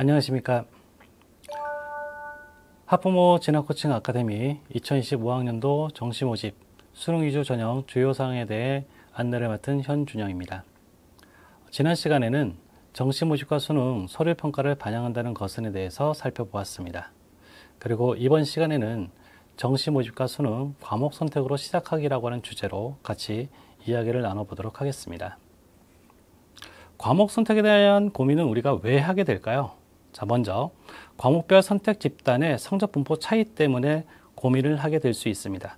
안녕하십니까. 학부모 진학코칭 아카데미 2025학년도 정시 모집 수능 위주 전형 주요 사항에 대해 안내를 맡은 현준영입니다. 지난 시간에는 정시 모집과 수능 서류 평가를 반영한다는 것에 대해서 살펴보았습니다. 그리고 이번 시간에는 정시 모집과 수능 과목 선택으로 시작하기라고 하는 주제로 같이 이야기를 나눠보도록 하겠습니다. 과목 선택에 대한 고민은 우리가 왜 하게 될까요? 자, 먼저 과목별 선택 집단의 성적 분포 차이 때문에 고민을 하게 될 수 있습니다.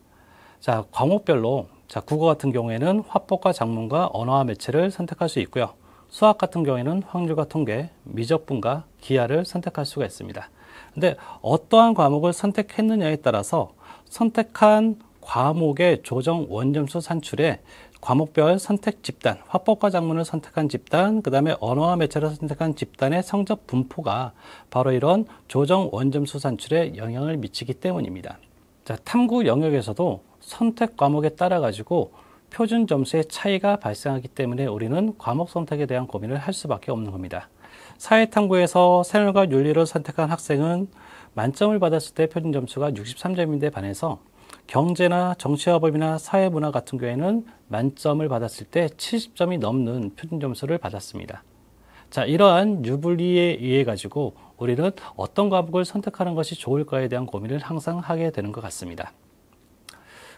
자, 과목별로 국어 같은 경우에는 화법과 작문과 언어와 매체를 선택할 수 있고요. 수학 같은 경우에는 확률과 통계, 미적분과 기하를 선택할 수가 있습니다. 근데 어떠한 과목을 선택했느냐에 따라서 선택한 과목의 조정 원점수 산출에 과목별 선택 집단, 화법과 작문을 선택한 집단, 그 다음에 언어와 매체를 선택한 집단의 성적 분포가 바로 이런 조정 원점수 산출에 영향을 미치기 때문입니다. 자, 탐구 영역에서도 선택 과목에 따라 가지고 표준 점수의 차이가 발생하기 때문에 우리는 과목 선택에 대한 고민을 할 수밖에 없는 겁니다. 사회탐구에서 생활과 윤리를 선택한 학생은 만점을 받았을 때 표준 점수가 63점인데 반해서 경제나 정치와 법이나 사회문화 같은 경우에는 만점을 받았을 때 70점이 넘는 표준 점수를 받았습니다. 자, 이러한 유불리에 의해 가지고 우리는 어떤 과목을 선택하는 것이 좋을까에 대한 고민을 항상 하게 되는 것 같습니다.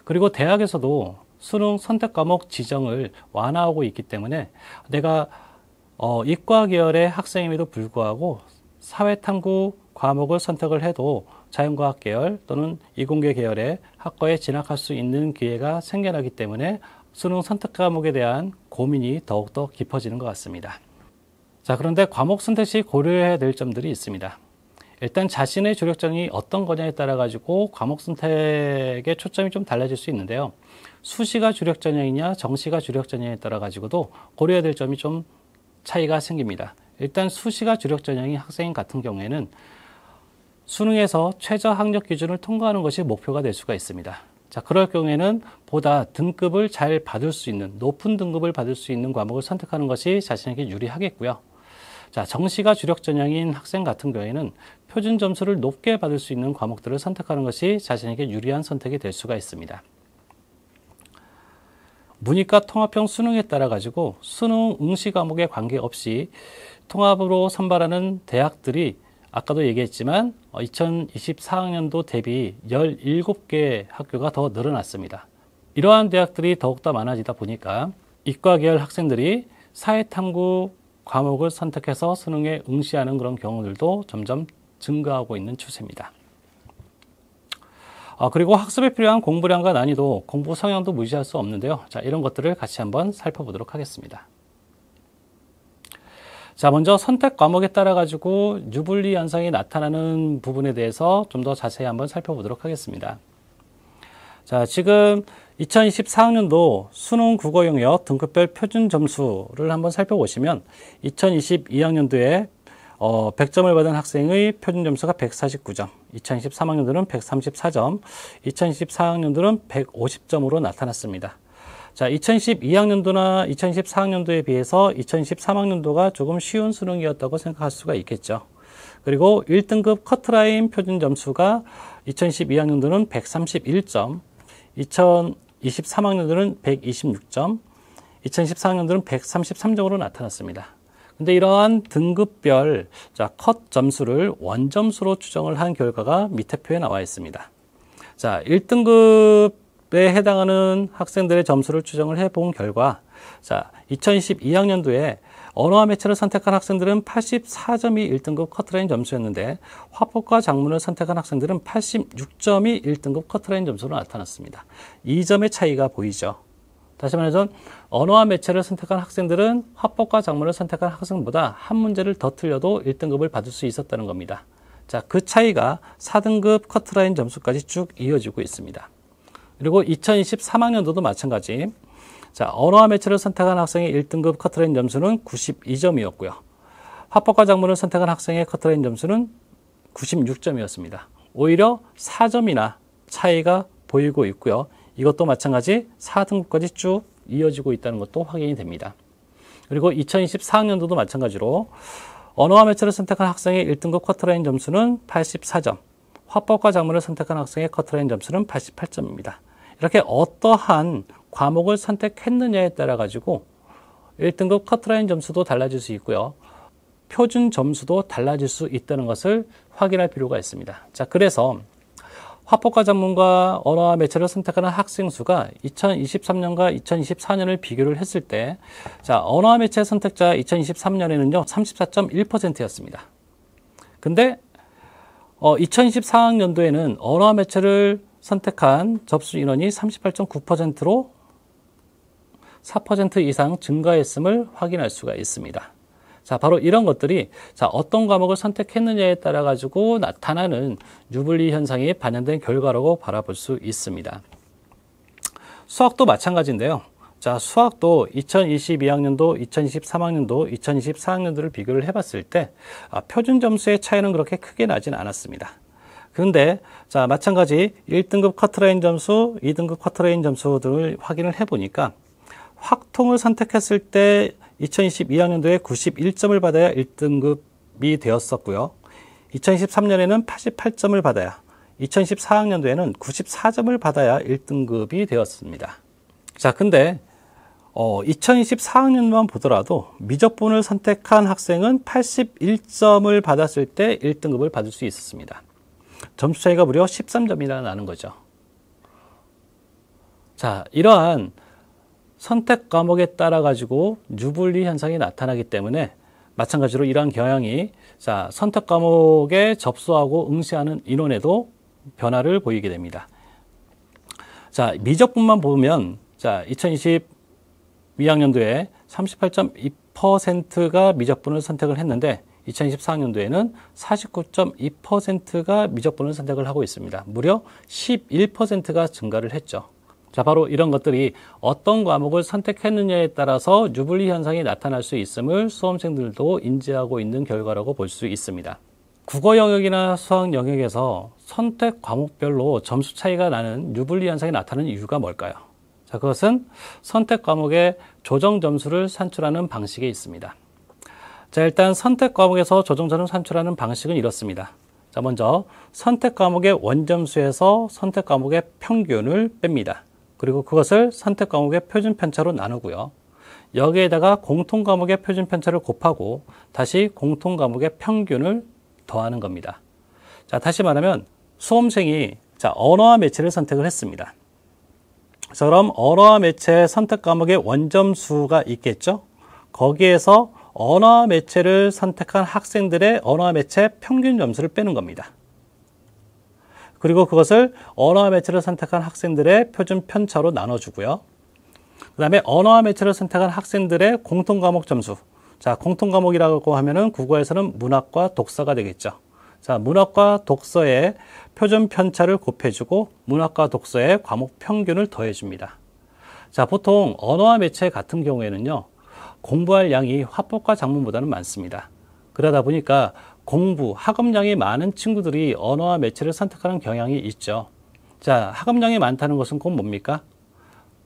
그리고 대학에서도 수능 선택 과목 지정을 완화하고 있기 때문에 내가 이과 계열의 학생임에도 불구하고 사회탐구 과목을 선택을 해도 자연과학 계열 또는 이공계 계열의 학과에 진학할 수 있는 기회가 생겨나기 때문에 수능 선택 과목에 대한 고민이 더욱더 깊어지는 것 같습니다. 자, 그런데 과목 선택 시 고려해야 될 점들이 있습니다. 일단 자신의 주력전형이 어떤 거냐에 따라 가지고 과목 선택의 초점이 좀 달라질 수 있는데요. 수시가 주력전형이냐 정시가 주력전형에 따라 가지고도 고려해야 될 점이 좀 차이가 생깁니다. 일단 수시가 주력전형인 학생 같은 경우에는 수능에서 최저 학력 기준을 통과하는 것이 목표가 될 수가 있습니다. 자, 그럴 경우에는 보다 등급을 잘 받을 수 있는, 높은 등급을 받을 수 있는 과목을 선택하는 것이 자신에게 유리하겠고요. 자, 정시가 주력 전형인 학생 같은 경우에는 표준 점수를 높게 받을 수 있는 과목들을 선택하는 것이 자신에게 유리한 선택이 될 수가 있습니다. 문이과 통합형 수능에 따라 가지고 수능 응시 과목에 관계없이 통합으로 선발하는 대학들이 아까도 얘기했지만 2024학년도 대비 17개 학교가 더 늘어났습니다. 이러한 대학들이 더욱더 많아지다 보니까 이과 계열 학생들이 사회탐구 과목을 선택해서 수능에 응시하는 그런 경우들도 점점 증가하고 있는 추세입니다. 그리고 학습에 필요한 공부량과 난이도, 공부 성향도 무시할 수 없는데요. 자, 이런 것들을 같이 한번 살펴보도록 하겠습니다. 자, 먼저 선택 과목에 따라 가지고 유불리 현상이 나타나는 부분에 대해서 좀 더 자세히 한번 살펴보도록 하겠습니다. 자, 지금 2024학년도 수능 국어 영역 등급별 표준 점수를 한번 살펴보시면 2022학년도에 100점을 받은 학생의 표준 점수가 149점, 2023학년도는 134점, 2024학년도는 150점으로 나타났습니다. 자, 2012학년도나 2024학년도에 비해서 2023학년도가 조금 쉬운 수능이었다고 생각할 수가 있겠죠. 그리고 1등급 커트라인 표준 점수가 2012학년도는 131점, 2023학년도는 126점, 2014학년도는 133점으로 나타났습니다. 근데 이러한 등급별 컷 점수를 원점수로 추정을 한 결과가 밑에 표에 나와 있습니다. 자, 1등급에 해당하는 학생들의 점수를 추정을 해본 결과, 자, 2022학년도에 언어와 매체를 선택한 학생들은 84점이 1등급 커트라인 점수였는데 화법과 작문을 선택한 학생들은 86점이 1등급 커트라인 점수로 나타났습니다. 2점의 차이가 보이죠. 다시 말해서 언어와 매체를 선택한 학생들은 화법과 작문을 선택한 학생보다 한 문제를 더 틀려도 1등급을 받을 수 있었다는 겁니다. 자, 그 차이가 4등급 커트라인 점수까지 쭉 이어지고 있습니다. 그리고 2023학년도도 마찬가지. 자, 언어와 매체를 선택한 학생의 1등급 커트라인 점수는 92점이었고요. 화법과 작문을 선택한 학생의 커트라인 점수는 96점이었습니다. 오히려 4점이나 차이가 보이고 있고요. 이것도 마찬가지 4등급까지 쭉 이어지고 있다는 것도 확인이 됩니다. 그리고 2024학년도도 마찬가지로 언어와 매체를 선택한 학생의 1등급 커트라인 점수는 84점, 화법과 작문을 선택한 학생의 커트라인 점수는 88점입니다. 이렇게 어떠한 과목을 선택했느냐에 따라 가지고 1등급 커트라인 점수도 달라질 수 있고요. 표준 점수도 달라질 수 있다는 것을 확인할 필요가 있습니다. 자, 그래서 화법과 작문과 언어와 매체를 선택하는 학생 수가 2023년과 2024년을 비교를 했을 때, 자, 언어와 매체 선택자 2023년에는요, 34.1%였습니다. 근데 2024학년도에는 언어와 매체를 선택한 접수 인원이 38.9%로 4% 이상 증가했음을 확인할 수가 있습니다. 자, 바로 이런 것들이 자, 어떤 과목을 선택했느냐에 따라 가지고 나타나는 유불리 현상이 반영된 결과라고 바라볼 수 있습니다. 수학도 마찬가지인데요. 자, 수학도 2022학년도, 2023학년도, 2024학년도를 비교를 해봤을 때 표준 점수의 차이는 그렇게 크게 나진 않았습니다. 그런데 자, 마찬가지 1등급 커트라인 점수, 2등급 커트라인 점수들을 확인을 해보니까 확통을 선택했을 때 2022학년도에 91점을 받아야 1등급이 되었었고요. 2023년에는 88점을 받아야, 2014학년도에는 94점을 받아야 1등급이 되었습니다. 자, 근데 2024학년만 보더라도 미적분을 선택한 학생은 81점을 받았을 때 1등급을 받을 수 있었습니다. 점수 차이가 무려 13점이나 나는 거죠. 자, 이러한 선택 과목에 따라 가지고 유불리 현상이 나타나기 때문에 마찬가지로 이러한 경향이 자, 선택 과목에 접수하고 응시하는 인원에도 변화를 보이게 됩니다. 자, 미적분만 보면 자, 2022학년도에 38.2%가 미적분을 선택을 했는데 2024학년도에는 49.2%가 미적분을 선택을 하고 있습니다. 무려 11%가 증가를 했죠. 자, 바로 이런 것들이 어떤 과목을 선택했느냐에 따라서 유불리 현상이 나타날 수 있음을 수험생들도 인지하고 있는 결과라고 볼 수 있습니다. 국어 영역이나 수학 영역에서 선택 과목별로 점수 차이가 나는 유불리 현상이 나타나는 이유가 뭘까요? 자, 그것은 선택 과목의 조정 점수를 산출하는 방식에 있습니다. 자, 일단 선택 과목에서 조정 점수를 산출하는 방식은 이렇습니다. 자, 먼저 선택 과목의 원점수에서 선택 과목의 평균을 뺍니다. 그리고 그것을 선택 과목의 표준 편차로 나누고요. 여기에다가 공통 과목의 표준 편차를 곱하고 다시 공통 과목의 평균을 더하는 겁니다. 자, 다시 말하면 수험생이 자, 언어와 매체를 선택을 했습니다. 자, 그럼 언어와 매체 선택 과목의 원점수가 있겠죠? 거기에서 언어와 매체를 선택한 학생들의 언어와 매체 평균 점수를 빼는 겁니다. 그리고 그것을 언어와 매체를 선택한 학생들의 표준 편차로 나눠주고요. 그 다음에 언어와 매체를 선택한 학생들의 공통 과목 점수. 자, 공통 과목이라고 하면은 국어에서는 문학과 독서가 되겠죠. 자, 문학과 독서의 표준 편차를 곱해주고 문학과 독서의 과목 평균을 더해줍니다. 자, 보통 언어와 매체 같은 경우에는요, 공부할 양이 화법과 작문보다는 많습니다. 그러다 보니까 공부, 학업량이 많은 친구들이 언어와 매체를 선택하는 경향이 있죠. 자, 학업량이 많다는 것은 곧 뭡니까?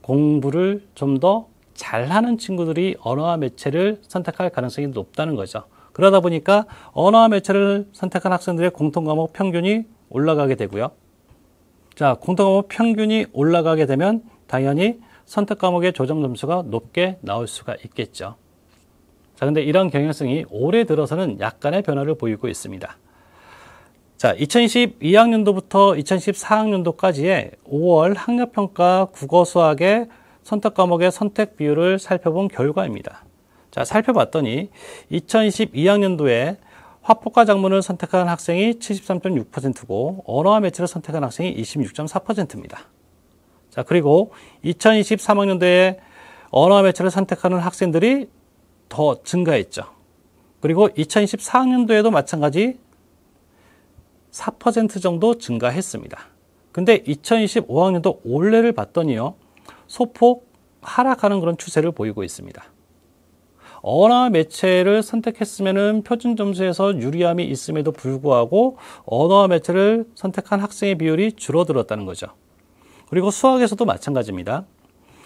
공부를 좀 더 잘하는 친구들이 언어와 매체를 선택할 가능성이 높다는 거죠. 그러다 보니까 언어와 매체를 선택한 학생들의 공통 과목 평균이 올라가게 되고요. 자, 공통 과목 평균이 올라가게 되면 당연히 선택 과목의 조정 점수가 높게 나올 수가 있겠죠. 자, 근데 이런 경향성이 올해 들어서는 약간의 변화를 보이고 있습니다. 자, 2022학년도부터 2014학년도까지의 5월 학력평가 국어 수학의 선택 과목의 선택 비율을 살펴본 결과입니다. 자, 살펴봤더니 2022학년도에 화법과 작문을 선택한 학생이 73.6%고 언어와 매체를 선택한 학생이 26.4%입니다. 자, 그리고 2023학년도에 언어와 매체를 선택하는 학생들이 더 증가했죠. 그리고 2024학년도에도 마찬가지 4% 정도 증가했습니다. 근데 2025학년도 올해를 봤더니요, 소폭 하락하는 그런 추세를 보이고 있습니다. 언어와 매체를 선택했으면 표준 점수에서 유리함이 있음에도 불구하고 언어와 매체를 선택한 학생의 비율이 줄어들었다는 거죠. 그리고 수학에서도 마찬가지입니다.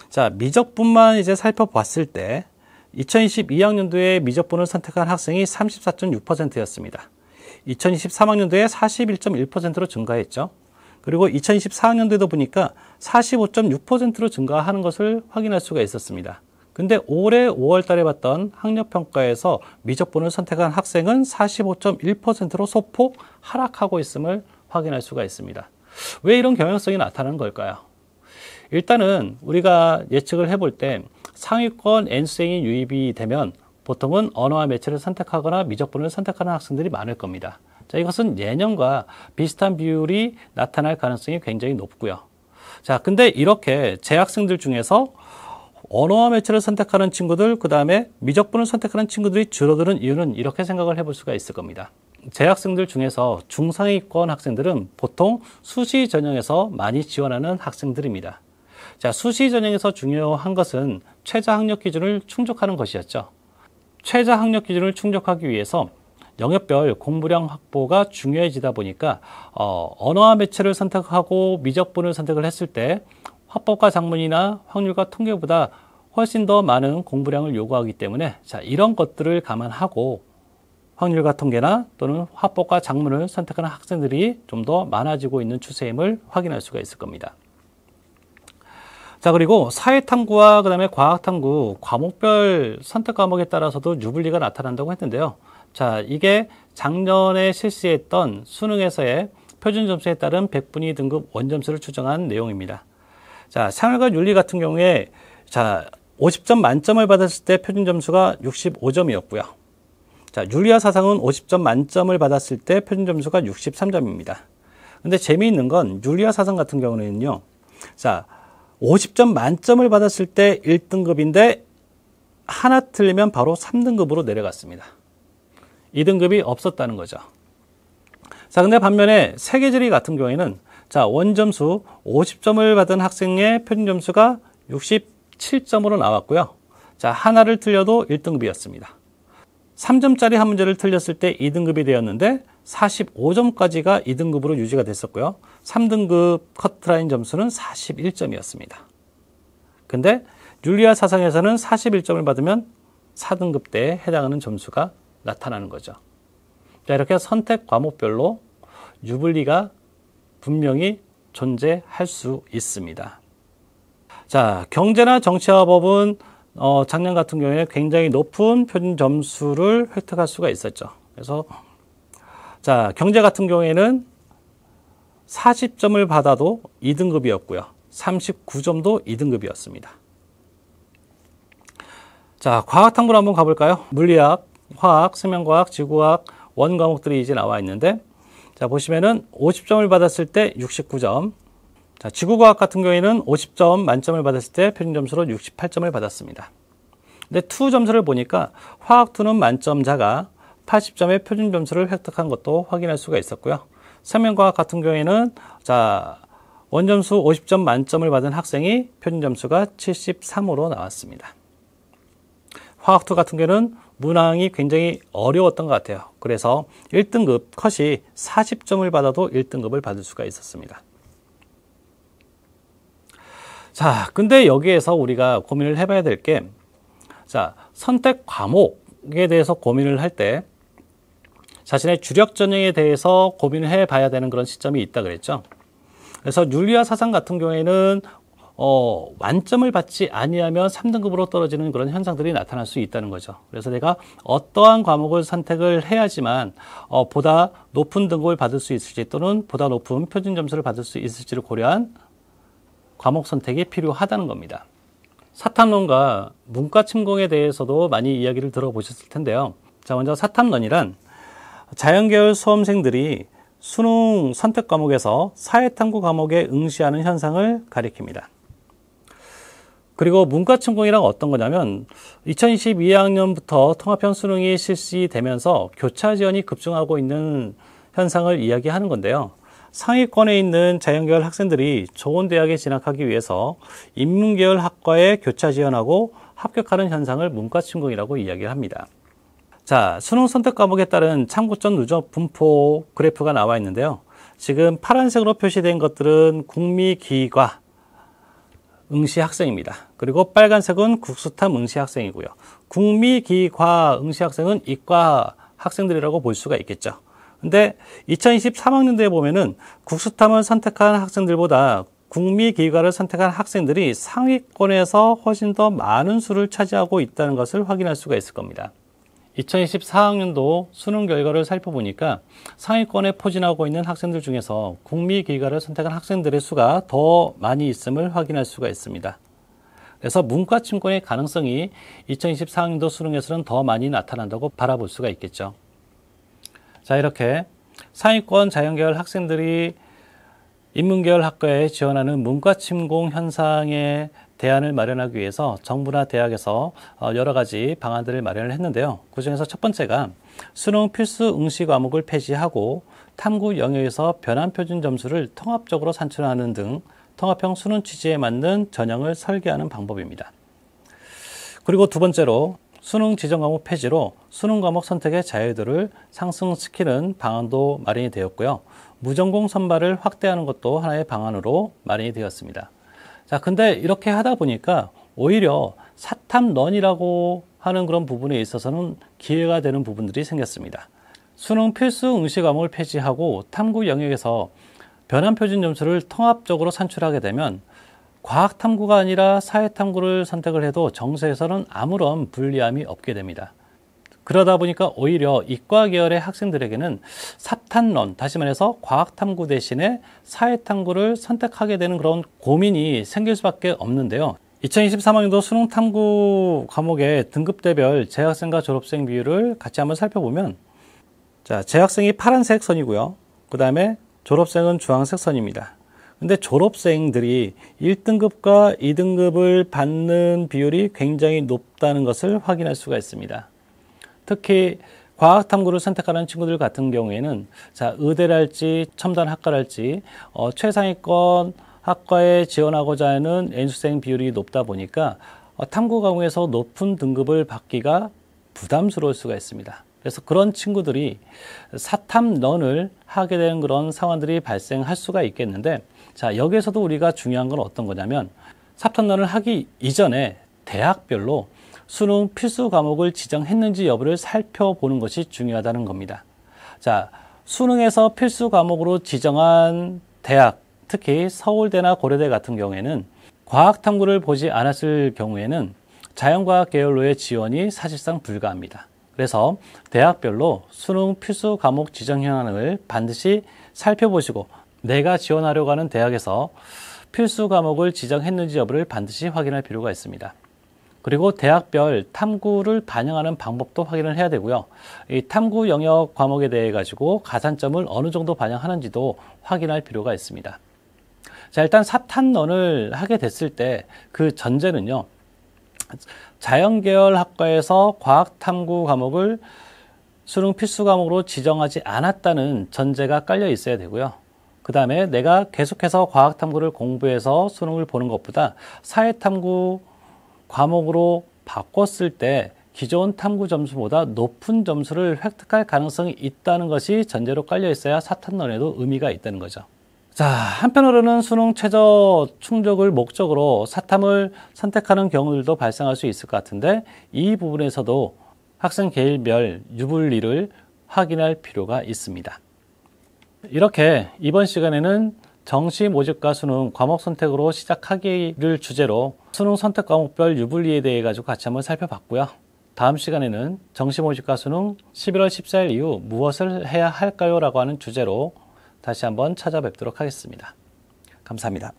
자, 미적분만 이제 살펴봤을 때 2022학년도에 미적분을 선택한 학생이 34.6%였습니다. 2023학년도에 41.1%로 증가했죠. 그리고 2024학년도에도 보니까 45.6%로 증가하는 것을 확인할 수가 있었습니다. 근데 올해 5월 달에 봤던 학력평가에서 미적분을 선택한 학생은 45.1%로 소폭 하락하고 있음을 확인할 수가 있습니다. 왜 이런 경향성이 나타나는 걸까요? 일단은 우리가 예측을 해볼 때 상위권 N수생이 유입이 되면 보통은 언어와 매체를 선택하거나 미적분을 선택하는 학생들이 많을 겁니다. 자, 이것은 예년과 비슷한 비율이 나타날 가능성이 굉장히 높고요. 자, 근데 이렇게 재학생들 중에서 언어와 매체를 선택하는 친구들, 그 다음에 미적분을 선택하는 친구들이 줄어드는 이유는 이렇게 생각을 해볼 수가 있을 겁니다. 재학생들 중에서 중상위권 학생들은 보통 수시 전형에서 많이 지원하는 학생들입니다. 자, 수시 전형에서 중요한 것은 최저 학력 기준을 충족하는 것이었죠. 최저 학력 기준을 충족하기 위해서 영역별 공부량 확보가 중요해지다 보니까 언어와 매체를 선택하고 미적분을 선택을 했을 때 화법과 작문이나 확률과 통계보다 훨씬 더 많은 공부량을 요구하기 때문에 자, 이런 것들을 감안하고 확률과 통계나 또는 화법과 작문을 선택하는 학생들이 좀 더 많아지고 있는 추세임을 확인할 수가 있을 겁니다. 자, 그리고 사회탐구와 그다음에 과학탐구 과목별 선택 과목에 따라서도 유불리가 나타난다고 했는데요. 자, 이게 작년에 실시했던 수능에서의 표준 점수에 따른 백분위 등급 원점수를 추정한 내용입니다. 자, 생활과 윤리 같은 경우에 자, 50점 만점을 받았을 때 표준 점수가 65점이었고요. 자, 윤리와 사상은 50점 만점을 받았을 때 표준 점수가 63점입니다. 근데 재미있는 건 윤리와 사상 같은 경우는요. 자, 50점 만점을 받았을 때 1등급인데 하나 틀리면 바로 3등급으로 내려갔습니다. 2등급이 없었다는 거죠. 자, 근데 반면에 세계지리 같은 경우에는 자, 원점수 50점을 받은 학생의 표준 점수가 67점으로 나왔고요. 자, 하나를 틀려도 1등급이었습니다. 3점짜리 한 문제를 틀렸을 때 2등급이 되었는데 45점까지가 2등급으로 유지가 됐었고요. 3등급 커트라인 점수는 41점이었습니다. 근데 윤리와 사상에서는 41점을 받으면 4등급 때에 해당하는 점수가 나타나는 거죠. 자, 이렇게 선택 과목별로 유불리가 분명히 존재할 수 있습니다. 자, 경제나 정치와 법은 작년 같은 경우에 굉장히 높은 표준 점수를 획득할 수가 있었죠. 그래서 자, 경제 같은 경우에는 40점을 받아도 2등급이었고요. 39점도 2등급이었습니다. 자, 과학탐구로 한번 가볼까요? 물리학, 화학, 생명과학, 지구과학, 원 과목들이 이제 나와 있는데 자, 보시면은 50점을 받았을 때 69점. 자, 지구과학 같은 경우에는 50점 만점을 받았을 때 표준 점수로 68점을 받았습니다. 근데 2 점수를 보니까 화학2는 만점자가 80점의 표준 점수를 획득한 것도 확인할 수가 있었고요. 생명과학 같은 경우에는 자, 원점수 50점 만점을 받은 학생이 표준 점수가 73으로 나왔습니다. 화학2 같은 경우는 문항이 굉장히 어려웠던 것 같아요. 그래서 1등급 컷이 40점을 받아도 1등급을 받을 수가 있었습니다. 자, 근데 여기에서 우리가 고민을 해봐야 될 게, 자, 선택 과목에 대해서 고민을 할 때 자신의 주력 전형에 대해서 고민을 해봐야 되는 그런 시점이 있다 그랬죠. 그래서 윤리와 사상 같은 경우에는 만점을 받지 아니하면 3등급으로 떨어지는 그런 현상들이 나타날 수 있다는 거죠. 그래서 내가 어떠한 과목을 선택을 해야지만 보다 높은 등급을 받을 수 있을지 또는 보다 높은 표준 점수를 받을 수 있을지를 고려한 과목 선택이 필요하다는 겁니다. 사탐론과 문과 침공에 대해서도 많이 이야기를 들어보셨을 텐데요. 자, 먼저 사탐론이란 자연계열 수험생들이 수능 선택 과목에서 사회탐구 과목에 응시하는 현상을 가리킵니다. 그리고 문과 침공이란 어떤 거냐면 2022학년부터 통합형 수능이 실시되면서 교차 지원이 급증하고 있는 현상을 이야기하는 건데요. 상위권에 있는 자연계열 학생들이 좋은 대학에 진학하기 위해서 인문계열 학과에 교차 지원하고 합격하는 현상을 문과 침공이라고 이야기를 합니다. 자, 수능 선택 과목에 따른 참고점 누적 분포 그래프가 나와 있는데요. 지금 파란색으로 표시된 것들은 국미기과 응시 학생입니다. 그리고 빨간색은 국수탐 응시 학생이고요. 국미기과 응시 학생은 이과 학생들이라고 볼 수가 있겠죠. 근데 2023학년도에 보면은 국수탐을 선택한 학생들보다 국미기과를 선택한 학생들이 상위권에서 훨씬 더 많은 수를 차지하고 있다는 것을 확인할 수가 있을 겁니다. 2024학년도 수능 결과를 살펴보니까 상위권에 포진하고 있는 학생들 중에서 국미기과를 선택한 학생들의 수가 더 많이 있음을 확인할 수가 있습니다. 그래서 문과 침공의 가능성이 2024학년도 수능에서는 더 많이 나타난다고 바라볼 수가 있겠죠. 자, 이렇게 상위권 자연계열 학생들이 인문계열 학과에 지원하는 문과 침공 현상의 대안을 마련하기 위해서 정부나 대학에서 여러 가지 방안들을 마련을 했는데요. 그중에서 첫 번째가 수능 필수 응시 과목을 폐지하고 탐구 영역에서 변환 표준 점수를 통합적으로 산출하는 등 통합형 수능 취지에 맞는 전형을 설계하는 방법입니다. 그리고 두 번째로 수능 지정 과목 폐지로 수능 과목 선택의 자유도를 상승시키는 방안도 마련이 되었고요. 무전공 선발을 확대하는 것도 하나의 방안으로 마련이 되었습니다. 자, 근데 이렇게 하다 보니까 오히려 사탐런이라고 하는 그런 부분에 있어서는 기회가 되는 부분들이 생겼습니다. 수능 필수 응시 과목을 폐지하고 탐구 영역에서 변환 표준 점수를 통합적으로 산출하게 되면 과학 탐구가 아니라 사회 탐구를 선택을 해도 정시에서는 아무런 불리함이 없게 됩니다. 그러다 보니까 오히려 이과 계열의 학생들에게는 사탐론, 다시 말해서 과학 탐구 대신에 사회 탐구를 선택하게 되는 그런 고민이 생길 수밖에 없는데요. 2023학년도 수능 탐구 과목의 등급대별 재학생과 졸업생 비율을 같이 한번 살펴보면, 자, 재학생이 파란색 선이고요. 그 다음에 졸업생은 주황색 선입니다. 근데 졸업생들이 1등급과 2등급을 받는 비율이 굉장히 높다는 것을 확인할 수가 있습니다. 특히 과학 탐구를 선택하는 친구들 같은 경우에는 자, 의대랄지 첨단 학과랄지 최상위권 학과에 지원하고자 하는 N수생 비율이 높다 보니까 탐구 과목에서 높은 등급을 받기가 부담스러울 수가 있습니다. 그래서 그런 친구들이 사탐런을 하게 되는 그런 상황들이 발생할 수가 있겠는데, 자, 여기에서도 우리가 중요한 건 어떤 거냐면 사탐런을 하기 이전에 대학별로 수능 필수 과목을 지정했는지 여부를 살펴보는 것이 중요하다는 겁니다. 자, 수능에서 필수 과목으로 지정한 대학, 특히 서울대나 고려대 같은 경우에는 과학 탐구를 보지 않았을 경우에는 자연과학 계열로의 지원이 사실상 불가합니다. 그래서 대학별로 수능 필수 과목 지정 현황을 반드시 살펴보시고 내가 지원하려고 하는 대학에서 필수 과목을 지정했는지 여부를 반드시 확인할 필요가 있습니다. 그리고 대학별 탐구를 반영하는 방법도 확인을 해야 되고요. 이 탐구 영역 과목에 대해 가지고 가산점을 어느 정도 반영하는지도 확인할 필요가 있습니다. 자, 일단 사탐런을 하게 됐을 때 그 전제는요. 자연계열 학과에서 과학 탐구 과목을 수능 필수 과목으로 지정하지 않았다는 전제가 깔려 있어야 되고요. 그 다음에 내가 계속해서 과학 탐구를 공부해서 수능을 보는 것보다 사회 탐구 과목으로 바꿨을 때 기존 탐구 점수보다 높은 점수를 획득할 가능성이 있다는 것이 전제로 깔려 있어야 사탐런에도 의미가 있다는 거죠. 자, 한편으로는 수능 최저 충족을 목적으로 사탐을 선택하는 경우들도 발생할 수 있을 것 같은데 이 부분에서도 학생 개인별 유불리를 확인할 필요가 있습니다. 이렇게 이번 시간에는 정시 모집과 수능 과목 선택으로 시작하기를 주제로 수능 선택 과목별 유불리에 대해 가지고 같이 한번 살펴봤고요. 다음 시간에는 정시 모집과 수능 11월 14일 이후 무엇을 해야 할까요? 라고 하는 주제로 다시 한번 찾아뵙도록 하겠습니다. 감사합니다.